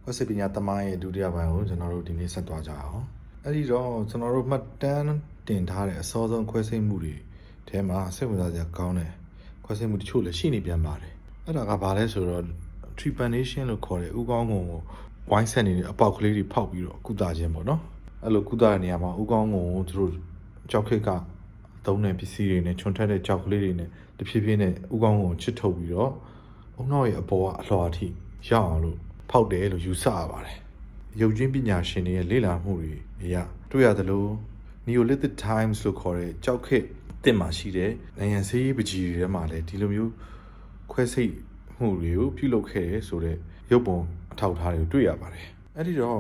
ခွဲစိတ်ပညာသမိုင်းရဲ့ဒုတိယပိုင်းကိုကျွန်တော်တို့ဒီနေ့ဆက်သွားကြအောင်အဲ့ဒီတော့ကျွန်တော်တို့မှတ်တမ်းတင်ထားတဲ့အစောဆုံးခွဲစိတ်မှုတွေထဲမှာစိတ်ဝင်စားစရာကောင်းတဲ့ခွဲစိတ်မှုတချို့လည်းရှိနေပြန်ပါတယ်အဲ့ဒါကဘာလဲဆိုတော့ trepanation လို့ခေါ်တဲ့ဥကောင်းငုံကိုဝိုင်းဆက်နေတဲ့အပေါက်ကလေးတွေဖောက်ပြီးတော့ကုသခြင်းပေါ့နော်အဲ့လိုကုသတဲ့နေရာမှာဥကောင်းငုံကိုသူတို့ကြောက်ခက်ကသုံးတဲ့ပစ္စည်းတွေနဲ့ခြုံထက်တဲ့ကြောက်ကလေးတွေနဲ့တဖြည်းဖြည်းနဲ့ဥကောင်းငုံကိုချစ်ထုတ်ပြီးတော့အုံနောက်ရဲ့အပေါ်ကအလွှာအထိရောက်အောင်လို့ဖောက်တယ်လို့ယူဆရပါတယ်ရုပ်ချင်းပညာရှင်တွေရဲ့လေ့လာမှုတွေအရတွေ့ရသလို Neolithic Times လို့ခေါ်တဲ့ကြောက်ခက်တစ်မှာရှိတဲ့နိုင်ငံဆေးပကြီးတွေထဲမှာလည်းဒီလိုမျိုးခွဲစိတ်မှုတွေကိုပြုလုပ်ခဲ့တယ်ဆိုတော့ရုပ်ပုံအထောက်အထားတွေကိုတွေ့ရပါတယ်အဲ့ဒီတော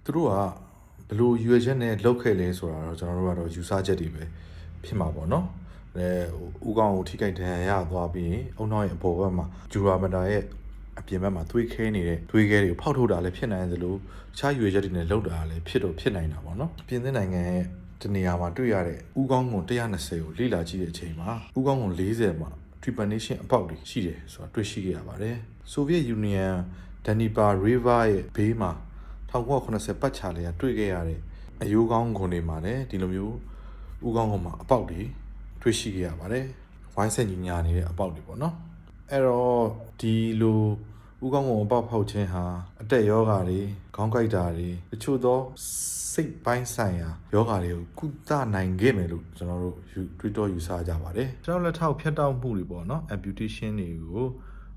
့သူတို့ကဘယ်လိုရွေချက်နဲ့လုပ်ခဲ့လဲဆိုတာတော့ကျွန်တော်တို့ကတော့ယူဆချက်တွေပဲဖြစ်မှာပေါ့နော်ဥကောင်းကိုထိခိုက်ဒဏ်ရာရသွားပြီးအုံနောက်ရဲ့အပေါ်ဘက်မှာဂျူရာမတာရဲ့အပြင်ဘက်မှာသွေးခဲနေတဲ့သွေးခဲတွေကိုဖောက်ထုတ်တာလည်းဖြစ်နိုင်သလိုတခြားရွေချက်တွေနဲ့လုပ်တာလည်းဖြစ်နိုင်တာပေါ့နော်ပြင်သစ်နိုင်ငံရဲ့ဒီနေရာမှာတွေ့ရတဲ့ဥကောင်းငုံ120ကိုလေ့လာကြည့်တဲ့အချိန်မှာဥကောင်းငုံ40မှာ trepanation အပေါက်တွေရှိတယ်ဆိုတာတွေ့ရှိခဲ့ရပါတယ်ဆိုဗီယက်ယူနီယံဒန်နီပါရီဗာရဲ့ဘေးမှာ1980ပတ်ချာလေးကတွေ့ခဲ့ရတဲ့အယိုးကောင်းငုံတွေမှာလည်းဒီလိုမျိုးဥကောင်းငုံမှာအပေါက်တွေတွေ့ရှိခဲ့ရပါတယ်ဝိုင်းဆက်ညီညာနေတဲ့အပေါက်တွေပေါ့နော်အဲ့တော့ဒီလိုဥကောင်းငုံအပေါက်ဖောက်ခြင်းဟာအတက်ယောဂါတွေခေါင်းကိုက်တာတွေတချို့သောစိတ်ပိုင်းဆိုင်ရာယောဂါတွေကိုကုသနိုင်ခဲ့မယ်လို့ကျွန်တော်တို့တွေးတောယူဆကြပါတယ်ကျွန်တော်လက်ထောက်ဖြတ်တောက်မှုတွေပေါ့နော် amputation တွေကို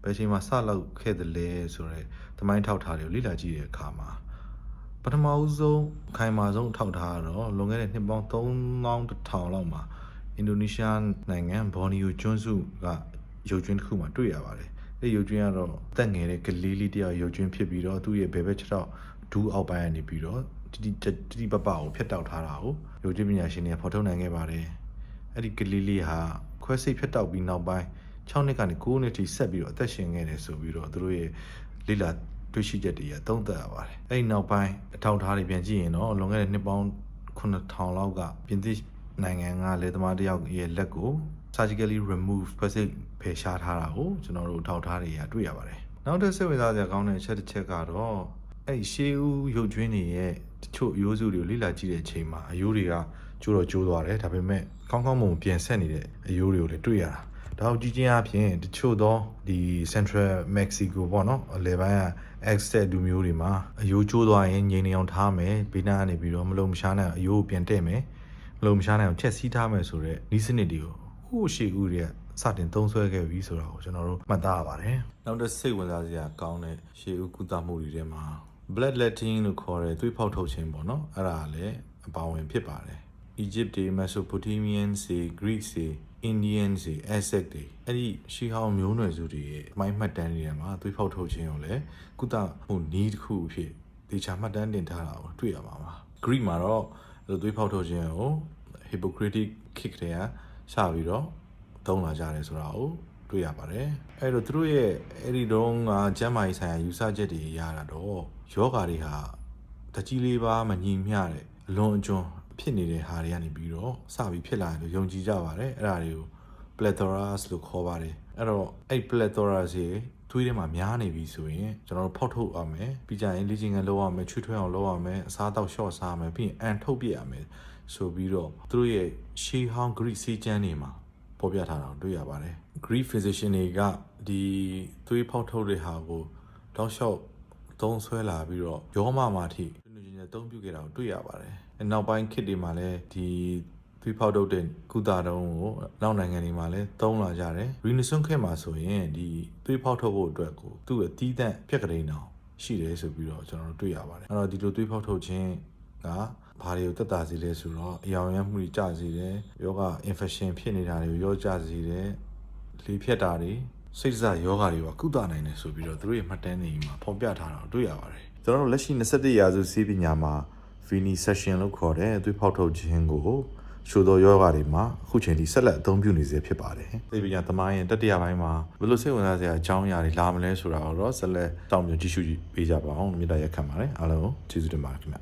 ဘယ်ချိန်မှာစလုပ်ခဲ့သလဲဆိုတော့သမိုင်းထောက်ထားတွေကိုလေ့လာကြည့်တဲ့အခါမှာပထမဦးဆုံးခိုင်မာဆုံးထောက်ထားတော့လွန်ခဲ့တဲ့နှစ်ပေါင်း3100လောက်မှာအင်ဒိုနီးရှားနိုင်ငံဘော်နီယိုကျွန်းစုကရုပ်ကျွန်းတစ်ခုမှာတွေ့ရပါတယ်။အဲဒီရုပ်ကျွန်းကတော့တက်ငယ်တဲ့ကလေးလေးတယောက်ရုပ်ကျွန်းဖြစ်ပြီးတော့သူ့ရဲ့ဘယ်ဘက်ခြေထောက်ဒူးအောက်ပိုင်းကနေပြီးတော့တိပပကိုဖျက်တောက်ထားတာကိုရုပ်ကျွန်းပညာရှင်တွေကဖော်ထုတ်နိုင်ခဲ့ပါတယ်။အဲဒီကလေးလေးဟာခွဲစိတ်ဖျက်တောက်ပြီးနောက်ပိုင်း6နှစ်ကနေ9နှစ်ထိဆက်ပြီးတော့အသက်ရှင်ခဲ့တယ်ဆိုပြီးတော့သူတို့ရဲ့လေ့လာတွေ့ရှိချက်တွေကသုံးသပ်ရပါတယ်။အဲဒီနောက်ပိုင်းအထောက်အထားတွေပြန်ကြည့်ရင်တော့လွန်ခဲ့တဲ့နှစ်ပေါင်း9000လောက်ကပြင်သစ်နိုင်ငံကလေသမားတယောက်ရဲ့လက်ကို surgically remove ခွဲစိတ်ဖယ်ရှားထားတာကိုကျွန်တော်တို့ထောက်ထားတွေရတွေ့ရပါတယ်။နောက်တစ်စိတ်ဝင်စားစရာကောင်းတဲ့အချက်တစ်ချက်ကတော့အဲ့ရှေးဦးရုပ်ကျွင်းတွေရဲ့တချို့အယိုးစုတွေကိုလေ့လာကြည့်တဲ့အချိန်မှာအယိုးတွေကကျိုးသွားတယ်ဒါပေမဲ့ကောင်းကောင်းမွန်ပြန်ဆက်နေတဲ့အယိုးတွေကိုလည်းတွေ့ရတာ။ဒါကိုကြည့်ချင်းအပြင်တချို့သောဒီ Central Mexico ပေါ့နော်အလယ်ပိုင်းက Aztec လူမျိုးတွေမှာအယိုးကျိုးသွားရင်ငြိမ်နေအောင်ထားမယ်ဘေးနားကနေပြီးတော့မလုံမရှားနိုင်အယိုးကိုပြန်တဲ့မယ်မလုံမရှားနိုင်အောင်ချက်စီးထားမယ်ဆိုတော့ဤစနစ်တွေကိုဟိုရှေ့ဦးတွေကစတင်သုံးစွဲခဲ့ပြီဆိုတာကိုကျွန်တော်တို့မှတ်သားရပါတယ်နောက်တစ်စိတ်ဝင်စားစရာကောင်းတဲ့ရှေ့ဦးကုသမှုတွေထဲမှာ bloodletting လို့ခေါ်တဲ့သွေးဖောက်ထုတ်ခြင်းပေါ့နော်အဲ့ဒါလည်းအပါဝင်ဖြစ်ပါတယ် Egypt တွေ Mesopotamian တွေ Greek တွေ Indian တွေ Aztec တွေအဲ့ဒီရှေးဟောင်းမျိုးနွယ်စုတွေရဲ့မိုင်းမှတ်တမ်းတွေထဲမှာသွေးဖောက်ထုတ်ခြင်းကိုလည်းကုသမှုနည်းတစ်ခုအဖြစ်ဒေချာမှတ်တမ်းတင်ထားတာကိုတွေ့ရပါမှာ Greek မှာတော့သွေးဖောက်ထုတ်ခြင်းကို Hippocratic ခေတ်ကတည်းကစပြီးတော့သုံးလာကြတယ်ဆိုတာကိုတွေ့ရပါတယ်အဲ့တော့သူတို့ရဲ့အဲ့ဒီတော့ကကျမ်းမာရေးဆိုင်ရာယူဆချက်တွေရတာတော့ယောဂါတွေဟာတကြီးလေးပါမညီမျှတဲ့အလွန်အကျွံဖြစ်နေတဲ့ဟာတွေကနေပြီးတော့စပြီးဖြစ်လာတယ်လို့ယုံကြည်ကြပါတယ်အဲ့ဒါတွေကို plethora လို့ခေါ်ပါတယ်အဲ့တော့အဲ့ plethora တွေသွေးထဲမှာများနေပြီဆိုရင်ကျွန်တော်တို့ဖောက်ထုတ်ရမယ်ပြီးကြရင်လေ့ကျင့်ခန်းလုပ်ရမယ်ချွေးထွေးအောင်လုပ်ရမယ်အစားအသောက်လျှော့စားရမယ်ပြီးရင်အန်ထုတ်ပြရမယ်ဆိုပြီးတော့သူတို့ရဲ့ရှေးဟောင်း Greek ဆေးကျမ်းတွေမှာပေါ်ပြထားတာတွေ့ရပါတယ် Greek physician တွေကဒီသွေးဖောက်ထုတ်တဲ့ဟာကိုတောက်လျှောက်သုံးဆွဲလာပြီးတော့ရောမမှာအထိလူချင်းနဲ့အသုံးပြုခဲ့တာကိုတွေ့ရပါတယ်နောက်ပိုင်းခေတ်တွေမှာလည်းဒီသွေးဖောက်ထုတ်တဲ့ကုသတုံးကိုနောက်နိုင်ငံတွေမှာလည်းသုံးလာကြတယ် Renaissance ခေတ်မှာဆိုရင်ဒီသွေးဖောက်ထုတ်ဖို့အတွက်ကိုသူ့ရဲ့တီးသန့်ပြက်ကလေးတောင်ရှိတယ်ဆိုပြီးတော့ကျွန်တော်တို့တွေ့ရပါတယ်အဲ့တော့ဒီလိုသွေးဖောက်ထုတ်ခြင်းကဘာတွေကိုတက်တာစေလဲဆိုတော့အယောင်ရမ်းမှုတွေကျစေတယ်ယောဂ infection ဖြစ်နေတာတွေကိုရောကျစေတယ်လေဖြတ်တာတွေစိတ်ဆယောဂါတွေကကုသနိုင်တယ်ဆိုပြီးတော့သူတို့ရဲ့မှတ်တမ်းတွေမှာဖော်ပြထားတာတွေ့ရပါတယ်ကျွန်တော်တို့လက်ရှိ21ရာစုဆေးပညာမှာ venesection လို့ခေါ်တဲ့သွေးဖောက်ထုတ်ခြင်းကိုရှိုးသောယောဂါတွေမှာအခုချိန်ထိဆက်လက်အသုံးပြုနေစေဖြစ်ပါတယ်ဆေးပညာသမိုင်းရဲ့တတိယပိုင်းမှာဘယ်လိုစိတ်ဝင်စားစရာအကြောင်းအရာတွေလာမလဲဆိုတာတော့ဆက်လက်တောင်းပြကြည့်ရှုပေးကြပါအောင်မြတ်တရားခံပါတယ်အားလုံးကျေးဇူးတင်ပါတယ်ခင်ဗျ